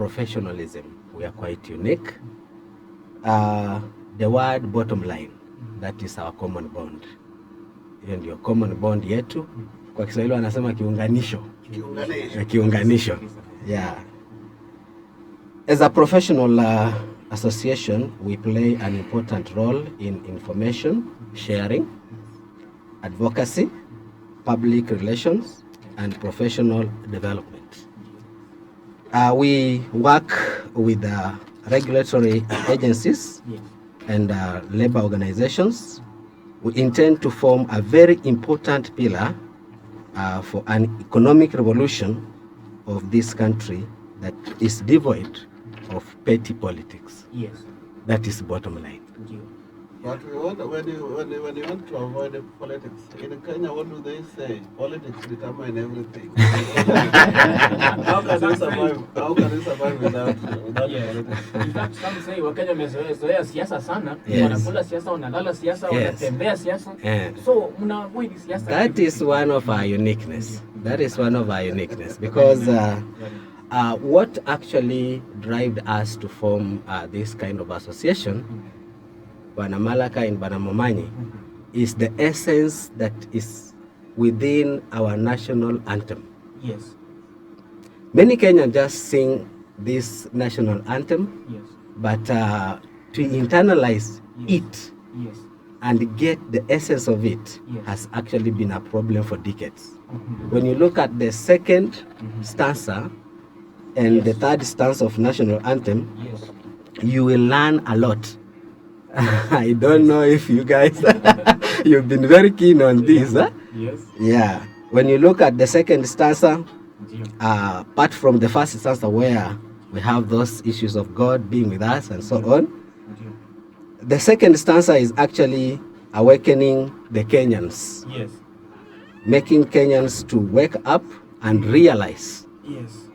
professionalism, we are quite unique. The word bottom line, that is our common bond. Hiyo ndio common bond yetu. Kwa Kiswahili wanasema kiunganisho. Kiunganisho. Yeah. As a professional association, we play an important role in information sharing, advocacy, public relations, and professional development. We work with regulatory agencies and labor organizations. We intend to form a very important pillar for an economic revolution of this country that is devoid of petty politics. Yes. That is bottom line. Thank you. But when you want to avoid the politics, in Kenya, what do they say? Politics determine everything. How can you survive? How can you survive without politics? In fact, some say Wakenya wamezoea siasa sana, Yes. wanakula siasa, wanalala siasa, Yes. wanatembea siasa. Yeah. So mna avoid siasa. That is one of our uniqueness. That is one of our uniqueness because what actually drove us to form this kind of association, Bwana Malaka and Bwana Momanyi, is the essence that is within our national anthem. Yes. Many Kenyans just sing this national anthem, Yes. but to internalize it Yes. and get the essence of it Yes. has actually been a problem for decades. When you look at the second stanza and the third stanza of national anthem, Yes. you will learn a lot. I don't know if you guys, you've been very keen on this. Huh? Yes. Yeah. When you look at the second stanza, apart from the first stanza where we have those issues of God being with us and so on, the second stanza is actually awakening the Kenyans, Yes. making Kenyans to wake up and realize Yes.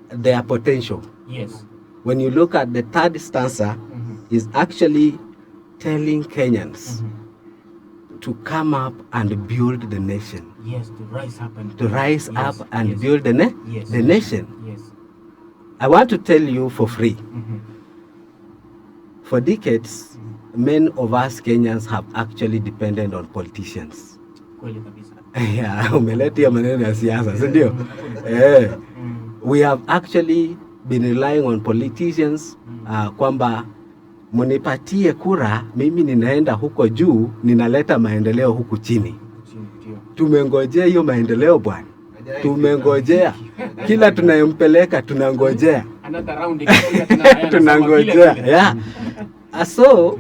their potential. Yes. When you look at the third stanza, is actually telling Kenyans to come up and build the nation, Yes. To rise up and up and yes. build the Yes. the nation. Yes. I want to tell you for free. For decades, many of us Kenyans have actually depended on politicians. Kweli kabisa. Yeah, umeleta hiyo maneno ya siasa, si ndio? We have actually been relying on politicians kwamba munipatie kura, mimi ninaenda huko juu, ninaleta maendeleo huku chini. Tumengojea hiyo maendeleo bwana. Tumengojea. Kila tunayempeleka tunangojea. Another round Tunangojea. Yeah. So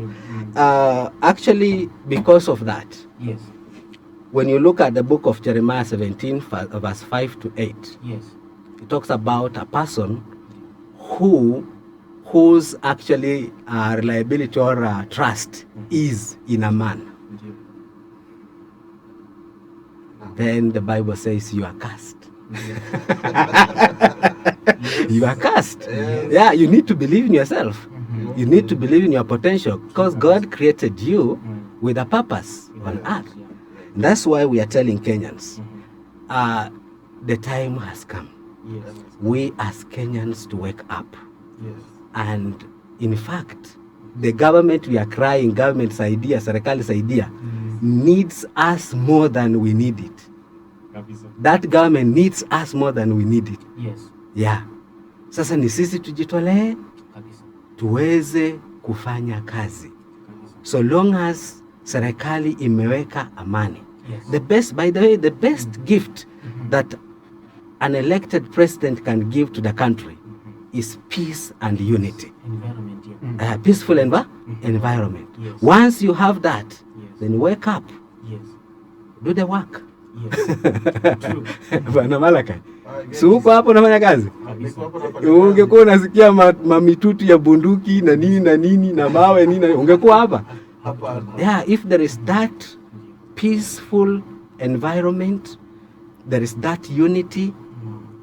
actually because of that, Yes. when you look at the book of Jeremiah 17 verse 5 to 8, Yes. it talks about a person whose actually reliability or trust is in a man. Then the Bible says you are cursed. You are cursed. Yeah, you need to believe in yourself. You need to believe in your potential because God created you with a purpose on earth. That's why we are telling Kenyans, the time has come. Yes. We as Kenyans to wake up. Yes. And in fact, the government we are crying, government's idea, serikali's idea, needs us more than we need it. That government needs us more than we need it. Yes. Yeah. Sasa ni sisi tujitolee, Kabisa. tuweze kufanya kazi. So long as serikali imeweka amani. Yes. The best, by the way, the best gift that an elected president can give to the country is peace and unity. Environment, yeah. Peaceful environment. Yes. Once you have that, Yes. then wake up, Yes. do the work. Yes. True. Bwana Malaka, si uko hapo unafanya kazi? Kabisa. Ungekuwa unasikia mamitutu ya bunduki na nini na mawe nini, ungekuwa hapa? Yeah, if there is that peaceful environment, there is that unity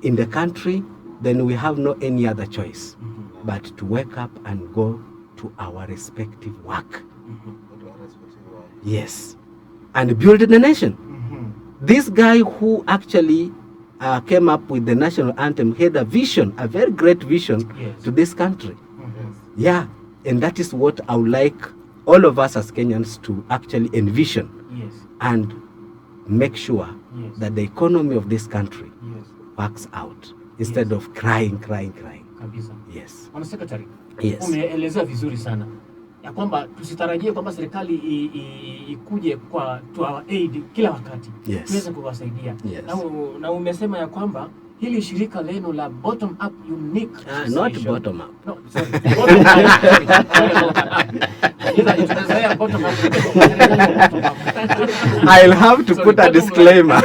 in the country, then we have no any other choice but to wake up and go to our respective work. Yes. And build the nation. This guy who actually came up with the national anthem, had a vision, a very great vision Yes. to this country. Mhm. Yeah, and that is what I would like all of us as Kenyans to actually envision Yes. and make sure Yes. that the economy of this country Yes. works out instead of crying. Kabisa. Yes. Bwana Secretary, Yes. umeelezea vizuri sana ya kwamba tusitarajie kwamba serikali ikuje kwa to our aid kila wakati. Yes. Tuweze kuwasaidia. Yes. Na umesema ya kwamba hili shirika lenu la bottom up unique Not association- bottom up. No, sorry. Bottom line. Sorry about that. Ila tunazoea bottom up. I'll have to Sorry, put a bottom disclaimer.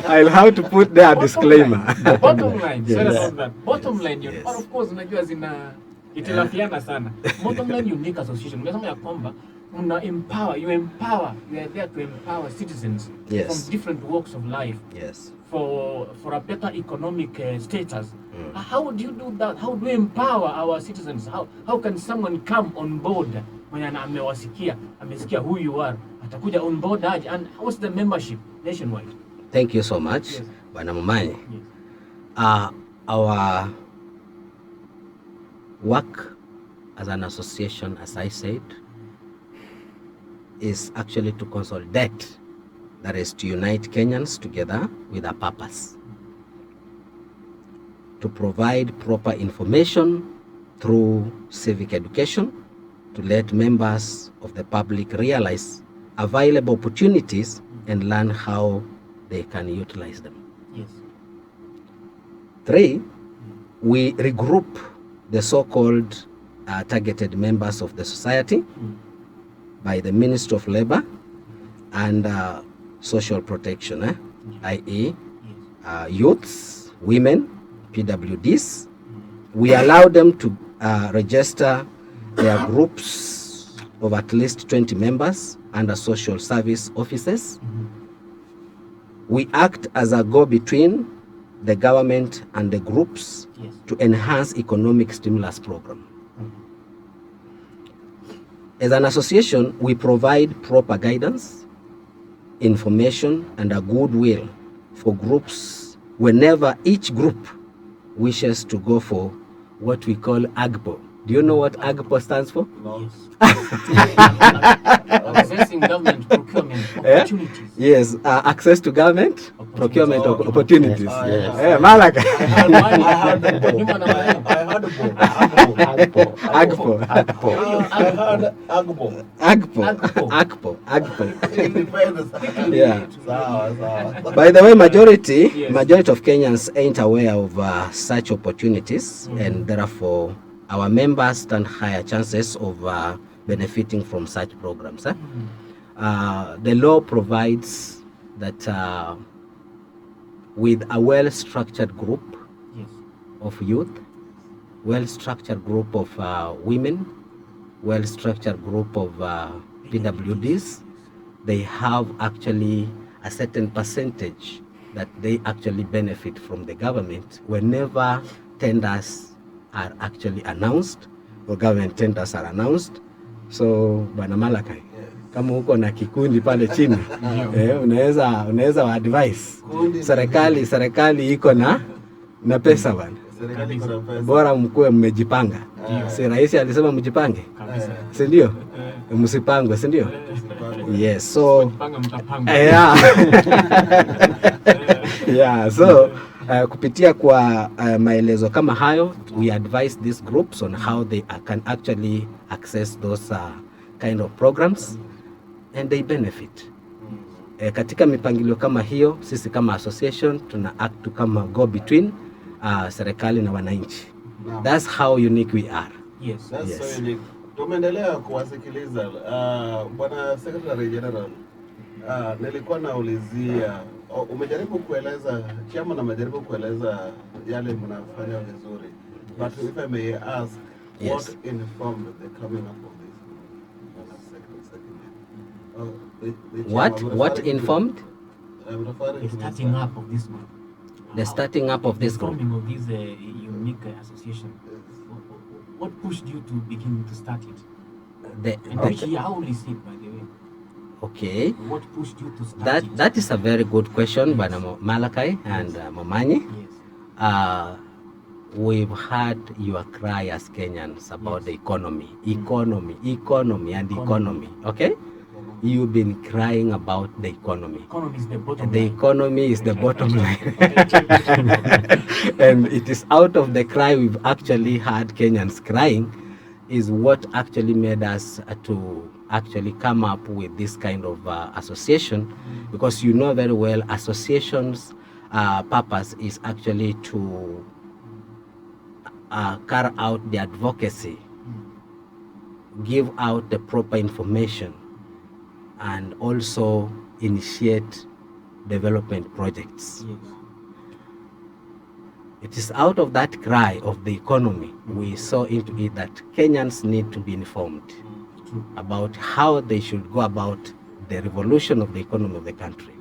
I'll have to put there a Bottom disclaimer. line. Bottom line. Sorry Yes. about that. Bottom line. Yes. Of course, unajua zina itilafiana sana. Bottom line unique association. Umesema ya kwamba you are there to empower citizens Yes. from different walks of life Yes. for a better economic status. How do you do that? How do you empower our citizens? How can someone come on board mwenye amesikia who you are, atakuja on board aje, and what's the membership nationwide? Thank you so much, Yes. Bwana Mumanyi. Yes. Our work as an association, as I said, is actually to consolidate, that is to unite Kenyans together with a purpose, to provide proper information through civic education, to let members of the public realize available opportunities and learn how they can utilize them. Yes. 3, we regroup the so-called targeted members of the society by the Ministry of Labor and Social Protection, i.e. Youths, women, PWDs. We allow them to register their groups of at least 20 members under social service offices. We act as a go-between the government and the groups Yes. to enhance economic stimulus program. As an association, we provide proper guidance, information, and a goodwill for groups whenever each group wishes to go for what we call AGPO. Do you know what AGPO stands for? No. Accessing government procurement opportunities. Yes, access to government procurement Oh, opportunities. yes. Malaka. I heard Nyuma na maneno. Agbo. AGPO. I heard Agbo. AGPO. Independence. Yeah. Sawa. By the way, majority Yes. of Kenyans ain't aware of such opportunities, and therefore our members stand higher chances of benefiting from such programs. The law provides that with a well-structured group Yes. of youth, well-structured group of women, well-structured group of PWDs, they have actually a certain percentage that they actually benefit from the government whenever tenders are actually announced or government tenders are announced. So Bwana Malakai, kama uko na kikundi pale chini unaweza wa advise serikali iko na pesa bwana, Serikali iko na pesa. bora mkuwe mmejipanga. Si rais alisema mjipange, si ndio? Msipangwe, si ndio? Yes, so Panga mtapanga. yeah, so kupitia kwa maelezo kama hayo, we advise these groups on how they can actually access those kind of programs and they benefit. Katika mipangilio kama hiyo, sisi kama association tuna act kama go between serikali na wananchi. That's how unique we are. Yes. That's Yes. so unique. Tumeendelea kuwasikiliza Bwana Secretary General. Nilikuwa naulizia, umejaribu kueleza, chairman amejaribu kueleza yale mnafanya vizuri. But if I may ask, Yes. what informed the coming up of this? What informed I'm referring The to starting up of this group. the starting up of this group? Forming of this unique association. What pushed you to begin to start it? And which year, how old is it, by the way? Okay. What pushed you to start it? That is a very good question, Bwana Malakai and Momanyi. Yes. We've heard your cry as Kenyans about Yes. the economy, and economy. Okay, you've been crying about the economy. Economy is the bottom The line. economy is the bottom line, and it is out of the cry we've actually heard Kenyans crying, is what actually made us to actually come up with this kind of association, because you know very well associations purpose is actually to carry out the advocacy, give out the proper information, and also initiate development projects. Yes. It is out of that cry of the economy we saw into it that Kenyans need to be informed about how they should go about the revolution of the economy of the country.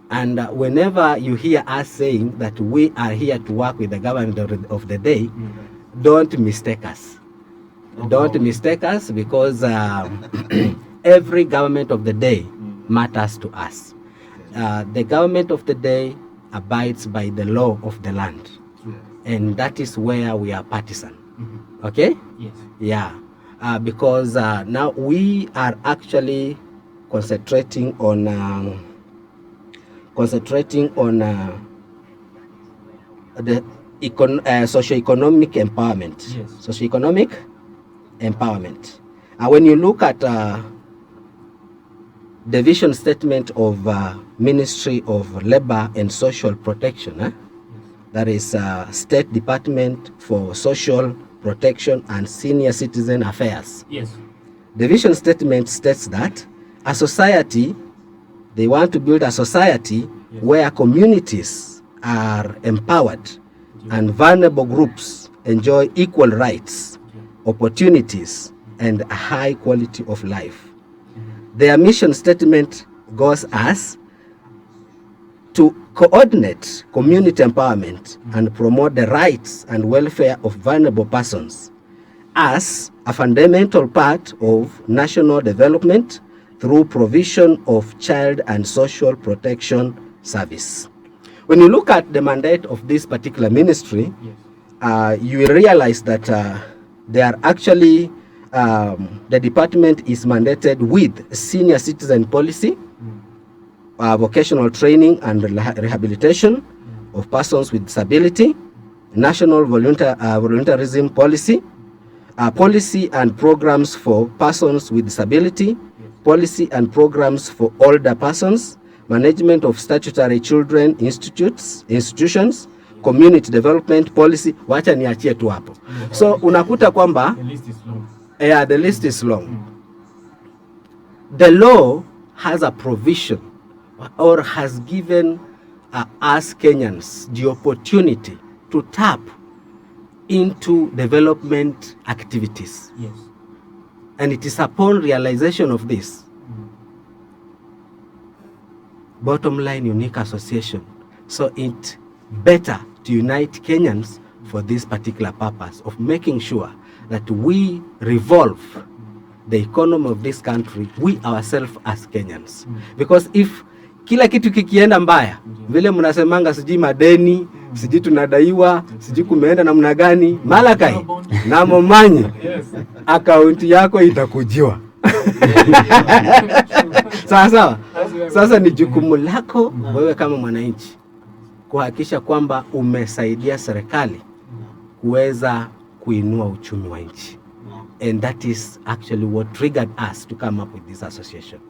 And whenever you hear us saying that we are here to work with the government of the day, don't mistake us. Don't mistake us, because every government of the day matters to us. The government of the day abides by the law of the land, and that is where we are partisan. Okay? Yes. Yeah. Because now we are actually concentrating on the socio-economic empowerment. Yes. Socio-economic empowerment. And when you look at the vision statement of Ministry of Labor and Social Protection, that is State Department for Social Protection and Senior Citizen Affairs. Yes. The vision statement states that a society, they want to build a society where communities are empowered and vulnerable groups enjoy equal rights, opportunities, and a high quality of life. Their mission statement goes as to coordinate community empowerment and promote the rights and welfare of vulnerable persons as a fundamental part of national development through provision of child and social protection service. When you look at the mandate of this particular ministry, you will realize that they are actually, the department is mandated with senior citizen policy, vocational training and rehabilitation of persons with disability, national volunteerism policy, policy and programs for persons with disability, policy and programs for older persons, management of statutory children institutions, community development policy. Wacha niachie tu hapo. So unakuta kwamba The list is long. the list is long. The law has a provision or has given us Kenyans the opportunity to tap into development activities. Yes. And it is upon realization of this, Bottomline Unique Association, so it better to unite Kenyans for this particular purpose of making sure that we revolve the economy of this country, we ourselves as Kenyans. Because if kila kitu kikienda mbaya, vile mnasemanga sijui madeni, sijui tunadaiwa, sijui kumeenda namna gani, Malakai na Momanyi, akaunti yako itakujiwa. Sawa. Sasa ni jukumu lako wewe kama mwananchi kuhakikisha kwamba umesaidia serikali kuweza kuinua uchumi wa nchi. And that is actually what triggered us to come up with this association.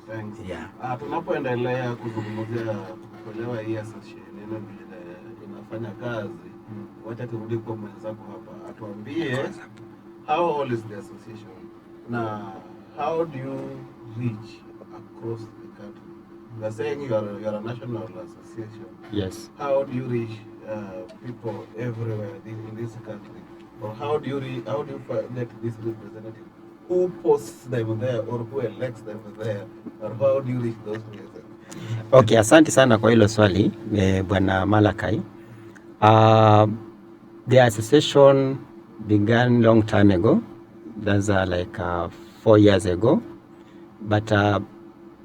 Thanks. Yeah. Tunapoendelea kuzungumzia kuelewa hii association vile inafanya kazi, wacha turudi kwa mwenzako hapa atuambie how old is the association na how do you reach across the country? You are saying you are a national association. Yes. How do you reach people everywhere in this country? Or how do you get this representative? Who posts them there or who elects them there? Or how do you reach those places? Okay, asante sana kwa hilo swali, Bwana Malakai. The association began long time ago. That's like 4 years ago. But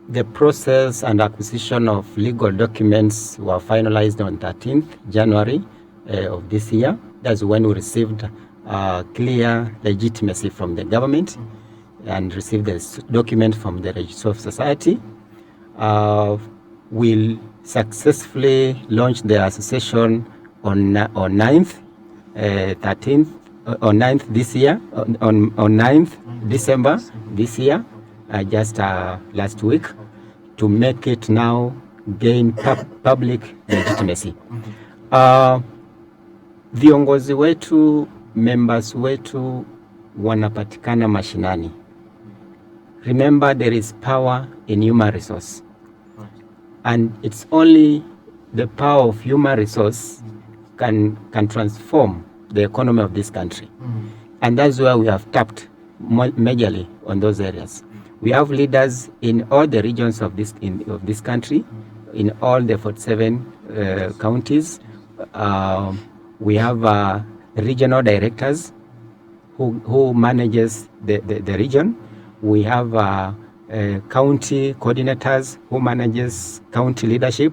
The process and acquisition of legal documents were finalized on 13th January of this year. That's when we received clear legitimacy from the government and received the document from the Registry of Society. We'll successfully launch the association on 9th, 13th, on 9th this year, on 9th December this year, just last week, to make it now gain public legitimacy. Viongozi wetu, members wetu wanapatikana mashinani. Remember, there is power in human resource, and it's only the power of human resource can transform the economy of this country. And that's where we have tapped majorly on those areas. We have leaders in all the regions of this country, in all the 47 counties. We have regional directors who manages the region. We have county coordinators who manages county leadership.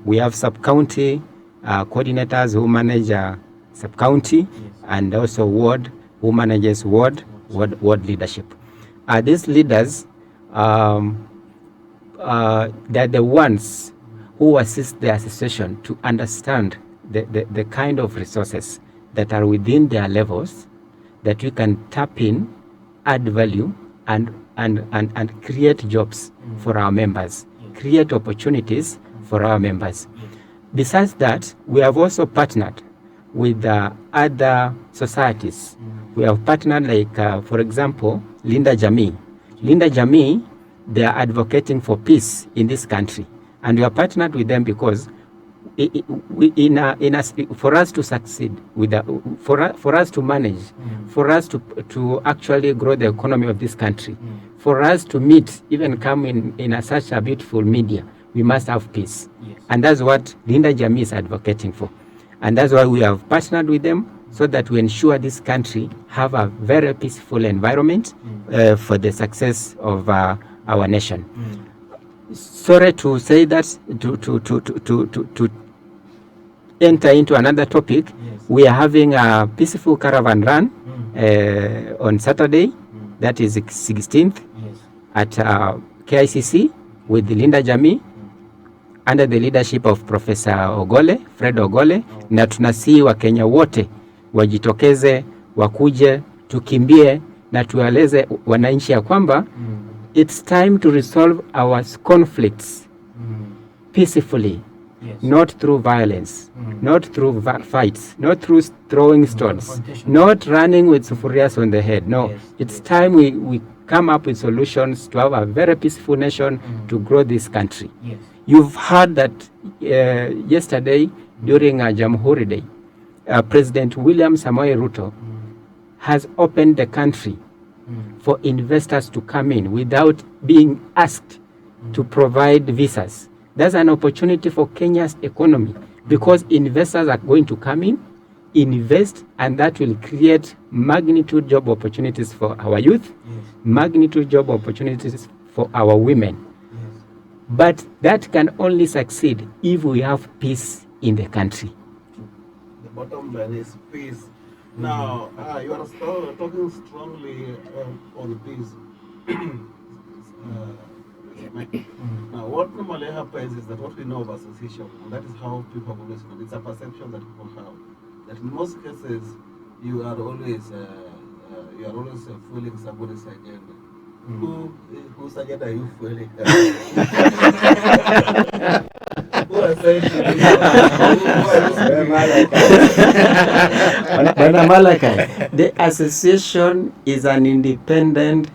We have sub-county coordinators who manage sub-county, and also ward who manages ward leadership. These leaders, they're the ones who assist the association to understand the kind of resources that are within their levels that we can tap in, add value, and create jobs for our members, create opportunities for our members. Besides that, we have also partnered with other societies. We have partnered like, for example, Linda Jamii. Linda Jamii, they are advocating for peace in this country. And we are partnered with them because for us to succeed, for us to manage, for us to actually grow the economy of this country, for us to meet, even come in such a beautiful media, we must have peace. Yes. And that's what Linda Jamii is advocating for. And that's why we have partnered with them, so that we ensure this country have a very peaceful environment for the success of our nation. Sorry to say that, to enter into another topic. Yes. We are having a peaceful caravan run on Saturday, that is 16th, yes, at KICC with Linda Jamii, under the leadership of Professor Fred Ogole, na tunasihi Wakenya wote wajitokeze, wakuje, tukimbie na tueleze wananchi ya kwamba it's time to resolve our conflicts peacefully. Yes. Not through violence, not through fights, not through throwing stones, not running with sufurias on the head. No, yes, it's yes, time we come up with solutions to have a very peaceful nation, to grow this country. Yes. You've heard that yesterday during Jamhuri Day, President William Samoei Ruto has opened the country for investors to come in without being asked to provide visas. That's an opportunity for Kenya's economy, because investors are going to come in, invest, and that will create magnitude job opportunities for our youth, yes, magnitude job opportunities for our women. Yes. But that can only succeed if we have peace in the country. The bottom line is peace. Now, you are talking strongly on peace. Now, what normally happens is that what we know of association, and that is how people have always known, it's a perception that people have, that in most cases you are always fueling somebody's agenda. Whose agenda are you fueling? Who are saying the association is an independent,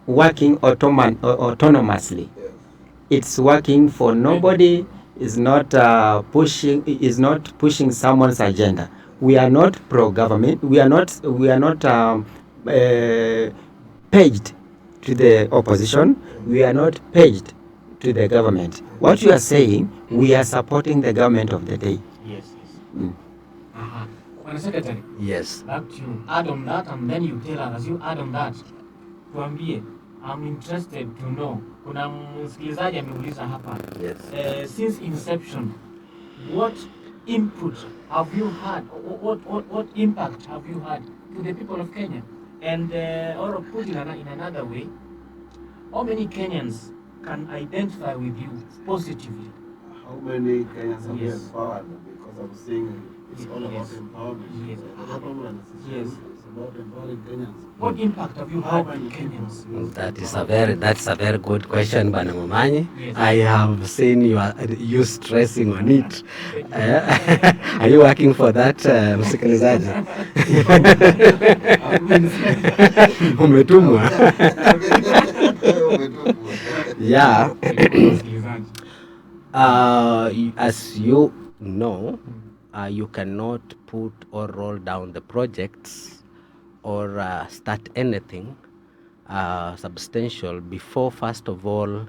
working autonomously. Yes. It's working for nobody. Is not pushing someone's agenda. We are not pro-government. We are not paged to the opposition. We are not paged to the government. What you are saying, we are supporting the government of the day. Yes, yes. Secretary. Yes. Back to you. Add on that, and then you tell us, as you add on that, tuambie, I'm interested to know. Kuna msikilizaji ameuliza hapa. Yes. Since inception, what input have you had? What impact have you had to the people of Kenya? And or put in another way, how many Kenyans can identify with you positively? How many Kenyans have Yes. been empowered? Because I'm saying it's all about Yes. empowerment. Yes. The Bottomline is Yes. it's about empowering Kenyans. What impact have you How had many to Kenyans? people? That's a very good question, Bwana Momanyi. Yes. I have seen you stressing on it. Are you working for that, msikilizaji? Umetumwa. Yeah. As you know, you cannot put or roll down the projects or start anything substantial before, first of all,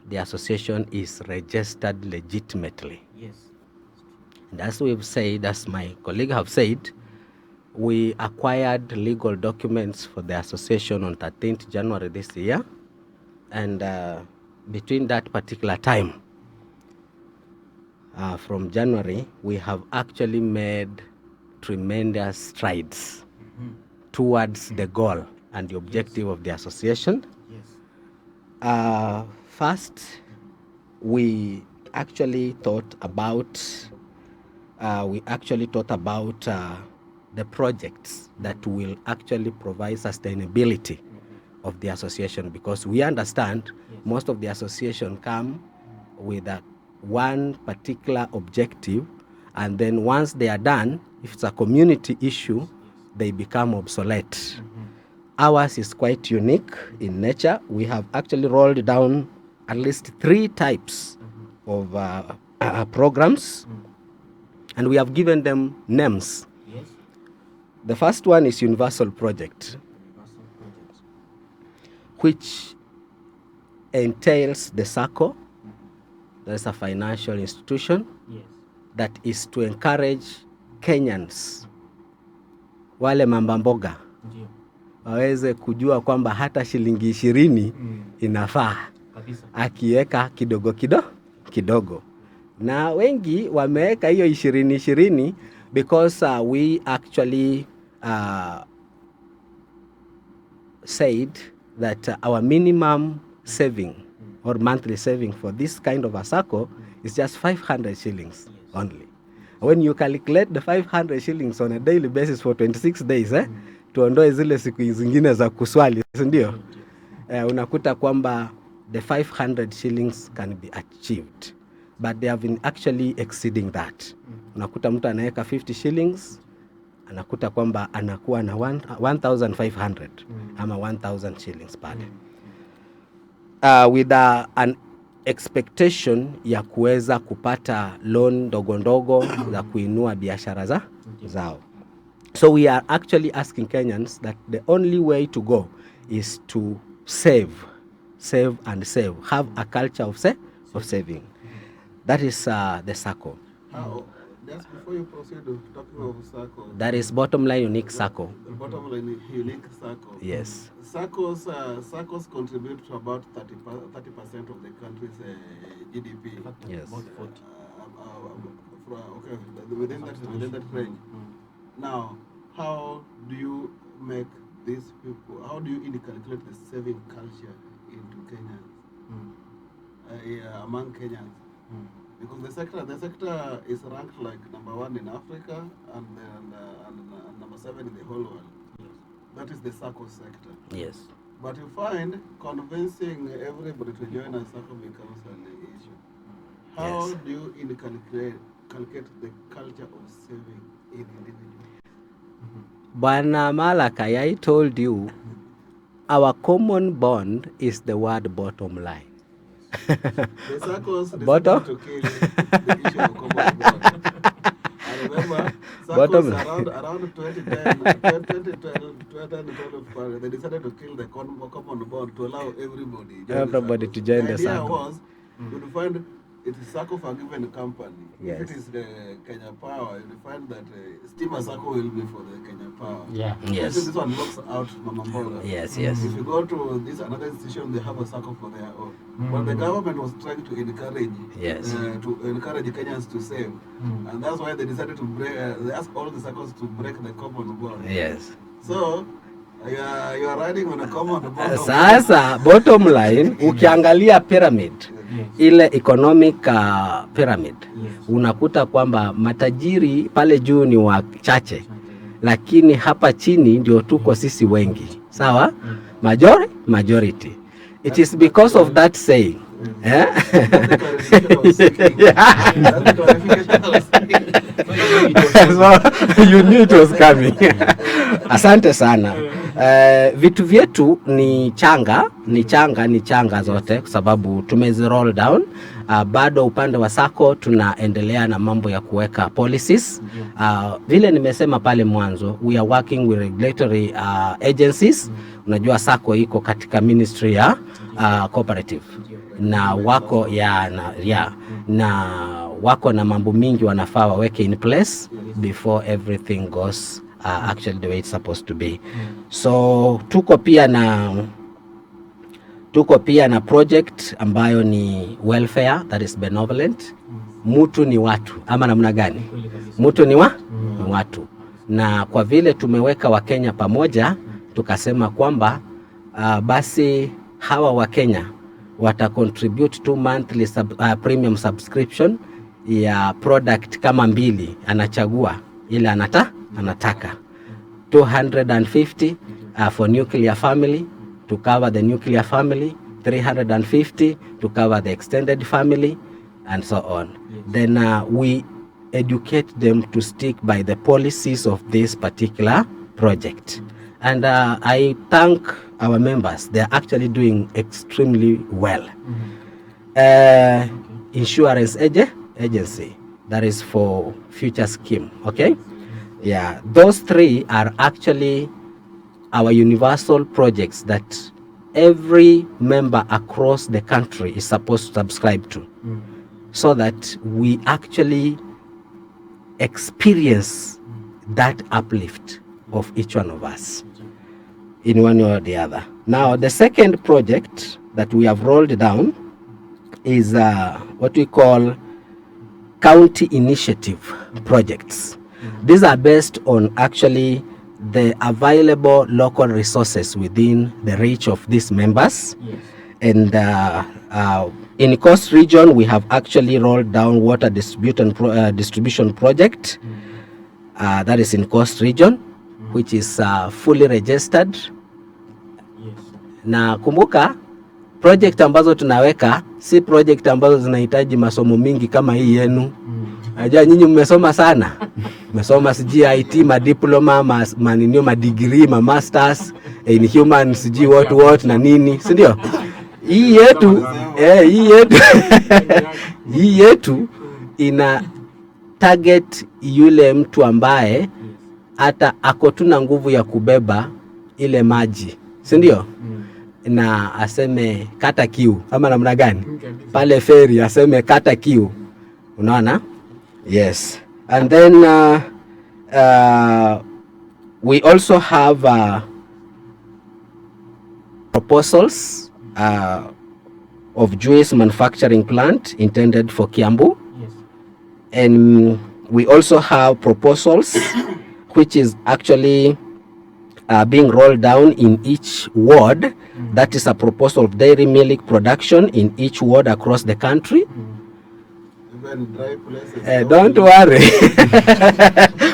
the association is registered legitimately. Yes. And as we've said, as my colleague have said, we acquired legal documents for the association on 13th January this year. And between that particular time, from January, we have actually made tremendous strides towards the goal and the objective of the association. Yes. First, we actually thought about the projects that will actually provide sustainability of the association, because we understand most of the association come with one particular objective, and then once they are done, if it's a community issue, they become obsolete. Ours is quite unique in nature. We have actually rolled down at least 3 types of programs, and we have given them names. Yes. The first one is Universal Project, which entails the SACCO. That's a financial institution Yes. that is to encourage Kenyans, wale mamba mboga, Ndio. waweze kujua kwamba hata shilingi 20 inafaa Kabisa. akiweka kidogo. Na wengi wameweka hiyo 20 because we actually said that our minimum saving or monthly saving for this kind of a SACCO is just 500 shillings only. When you calculate the 500 shillings on a daily basis for 26 days, tuondoe zile siku zingine za kuswali, ndio? Unakuta kwamba the 500 shillings can be achieved, but they have been actually exceeding that. Unakuta mtu anaweka 50 shillings, anakuta kwamba anakuwa na 1,500 ama 1,000 shillings pale. With an expectation ya kuweza kupata loan ndogo za kuinua biashara zao. So we are actually asking Kenyans that the only way to go is to save and save. Have a culture of saving. That is the SACCO. Just before you proceed talking of SACCO. That is Bottomline Unique SACCO. The Bottomline Unique SACCO. Yes. SACCOs contribute to about 30% of the country's GDP. Yes. About 40. Okay, within that range. Now, how do you make these people? How do you inculcate the saving culture into Kenyans? Among Kenyans? Because the sector is ranked like #1 in Africa and #7 in the whole world. That is the SACCO sector. Yes. But you find convincing everybody to join a SACCO becomes an issue. How Yes. do you inculcate the culture of saving in individuals? Bwana Malaka, I told you, our common bond is the word bottom line. The SACCOs Bottom? decided to kill the issue of common bond. I remember Bottom SACCOs line. around 2012, they decided to kill the common bond to allow everybody Everybody to join the idea SACCO. was you would find it is SACCO for a given company. Yes. If it is the Kenya Power, you find that Stima SACCO will be for the Kenya Power. Yeah. Yes. So this one locks out Mama Mboga. Yes, yes. If you go to this another institution, they have a SACCO for their own. But the government was trying to encourage Kenyans to save, and that's why they decided to break. They asked all the SACCOs to break the common bond. Yes. So you are riding on a common bond. Sasa bottom line, ukiangalia pyramid, ile economic pyramid, unakuta kwamba matajiri pale juu ni wachache, lakini hapa chini ndio tuko sisi wengi. Sawa? Majority. It is because of that saying. So you knew it was coming. Asante sana. Vitu vyetu ni changa zote kwa sababu tumezi roll down. Bado upande wa SACCO tunaendelea na mambo ya kuweka policies. Vile nimesema pale mwanzo, we are working with regulatory agencies. Unajua SACCO iko katika ministry ya cooperative na wako wako na mambo mingi wanafaa waweke in place before everything goes actually the way it's supposed to be. So tuko pia na project ambayo ni welfare, that is benevolent. Mutu ni watu ama namna gani? Mutu ni watu, na kwa vile tumeweka Wakenya pamoja, tukasema kwamba basi hawa Wakenya wata contribute 2 monthly premium subscription ya product kama mbili, anachagua ile anataka 250 for nuclear family to cover the nuclear family, 350 to cover the extended family, and so on. Then we educate them to stick by the policies of this particular project. And I thank our members. They are actually doing extremely well. Insurance agency, that is for future scheme, okay? Yeah, those 3 are actually our universal projects that every member across the country is supposed to subscribe to, so that we actually experience that uplift of each one of us in one way or the other. Now, the second project that we have rolled down is what we call county initiative projects. These are based on actually the available local resources within the reach of these members. And in Coast Region, we have actually rolled down water distribution project. That is in Coast Region, which is fully registered. Na kumbuka project ambazo tunaweka si project ambazo zinahitaji masomo mingi kama hii yenu. Aja nyinyi mmesoma sana. Mmesoma siji IT, ma diploma, ma degree, ma masters in human siji what na nini, si ndio? Hii yetu ina target yule mtu ambaye hata ako tuna nguvu ya kubeba ile maji, si ndio? Na aseme kata kiu ama namna gani pale ferry, aseme kata kiu, unaona? Yes. And then we also have proposals of juice manufacturing plant intended for Kiambu. And we also have proposals which is actually being rolled down in each ward. That is a proposal of dairy milk production in each ward across the country. Even dry places. Don't worry.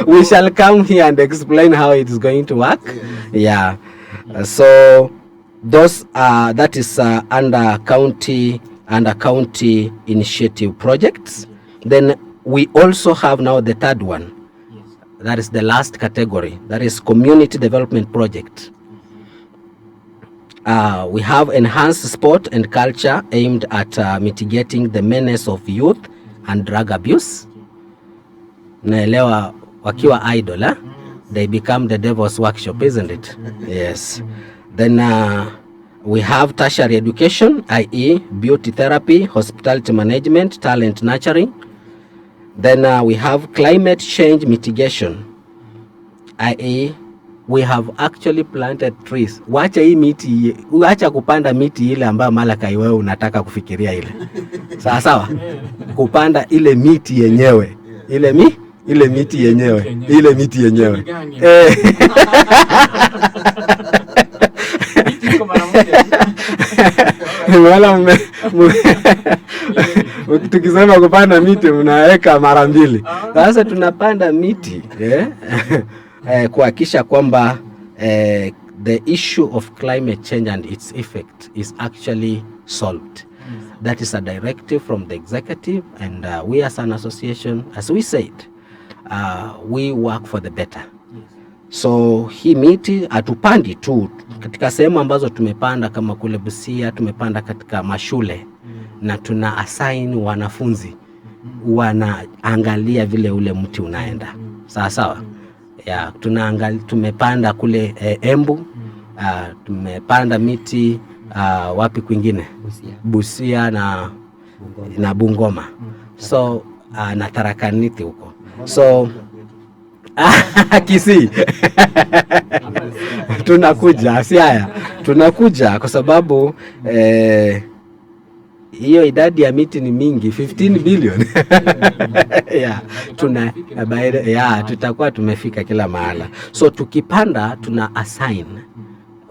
We shall come here and explain how it is going to work. Yeah. So those that is under county initiative projects. Then we also have now the third one. That is the last category. That is community development project. We have enhanced sport and culture aimed at mitigating the menace of youth and drug abuse. Naelewa wakiwa idle, they become the devil's workshop, isn't it? Yes. Then We have tertiary education, i.e. beauty therapy, hospitality management, talent nurturing. Then we have climate change mitigation, i.e. we have actually planted trees. Wacha hii miti, wacha kupanda miti ile ambayo Malakai wewe unataka kufikiria ile. Sawa sawa? Kupanda ile miti yenyewe. Ile miti yenyewe. Ile miti yenyewe. Wala tukisema kupanda miti mnaweka mara mbili. Sasa tunapanda miti kuhakikisha kwamba the issue of climate change and its effect is actually solved. That is a directive from the executive, and we as an association, as we said, we work for the better. So hii miti hatupandi tu katika sehemu ambazo tumepanda kama kule Busia, tumepanda katika mashule na tuna assign wanafunzi wanaangalia vile ule mti unaenda. Sawa sawa? Yeah, tumepanda kule Embu, tumepanda miti wapi kwingine? Busia na Bungoma. So na Tarakaniti huko. So Kisii. Tunakuja Siaya. Tunakuja kwa sababu hiyo idadi ya miti ni mingi, 15 billion. Tutakuwa tumefika kila mahala. So tukipanda tuna assign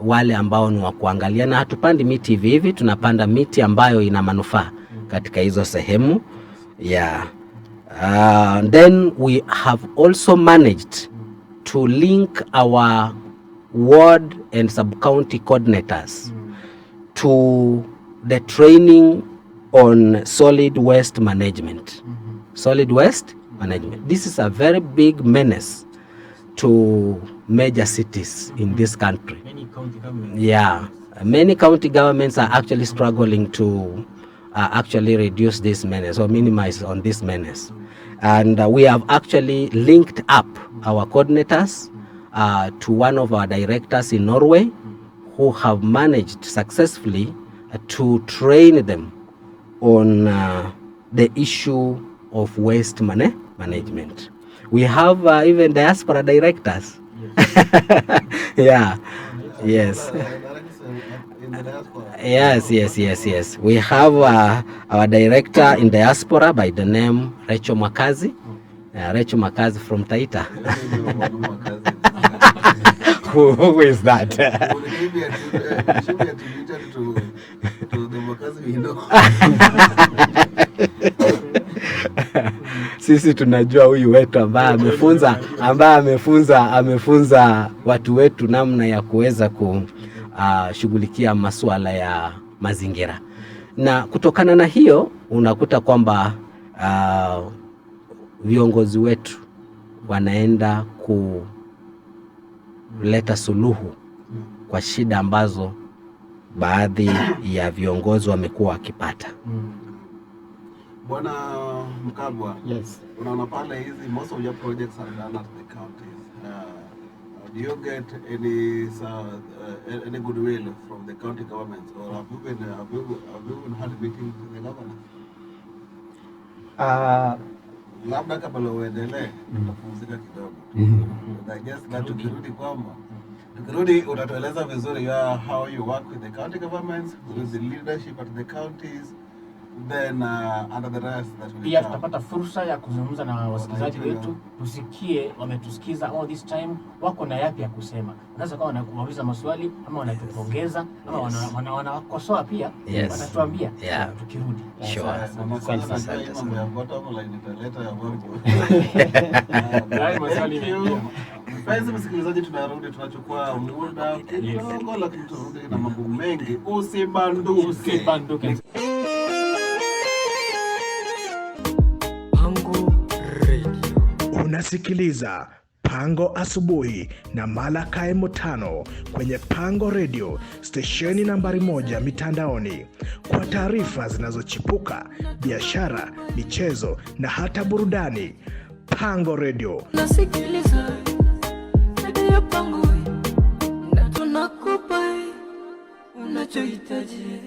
wale ambao ni wa kuangalia, na hatupandi miti hivi hivi, tunapanda miti ambayo ina manufaa katika hizo sehemu. Then we have also managed to link our ward and sub-county coordinators to the training on solid waste management. Solid waste management. This is a very big menace to major cities in this country. Many county governments. Many county governments are actually struggling to actually reduce this menace or minimize on this menace. And we have actually linked up our coordinators to one of our directors in Norway who have managed successfully to train them on the issue of waste management. We have even diaspora directors. Yes. Yes. We have our director in diaspora by the name Rachel Makazi. Rachel Makazi from Taita. Who is that? Sisi tunajua huyu wetu ambaye amefunza watu wetu namna ya kuweza kushughulikia masuala ya mazingira. Na kutokana na hiyo unakuta kwamba viongozi wetu wanaenda kuleta suluhu kwa shida ambazo baadhi ya viongozi wamekuwa wakipata. Bwana Mkabwa, Yes. unaona pale hizi most of your projects are done at the counties. Do you get any goodwill from the county governments, or have you had meetings with the governor? Labda kabla uendelee tutapumzika kidogo. I guess that tukirudi utatueleza vizuri how you work with the county governments, with the leadership at the counties, then under the rest that will pia tutapata fursa ya kuzungumza na wasikilizaji wetu, tusikie wametusikiza all this time, wako na yapi ya kusema. Unaweza kuwa wanauliza maswali ama wanatupongeza ama wanawakosoa pia, wanatuambia tukirudi. Sure. Mambo ya Bottomline italeta ya mambo. Mpenzi msikilizaji, tunarudi, tunachukua muda kidogo, lakini turudi na mambo mengi. Usibanduke. Unasikiliza Pango Asubuhi na Malakai Mutano kwenye Pango Radio, stesheni nambari 1 mitandaoni, kwa taarifa zinazochipuka, biashara, michezo na hata burudani. Pango Radio. Nasikiliza Radio Pango na tunakupa nachohitaji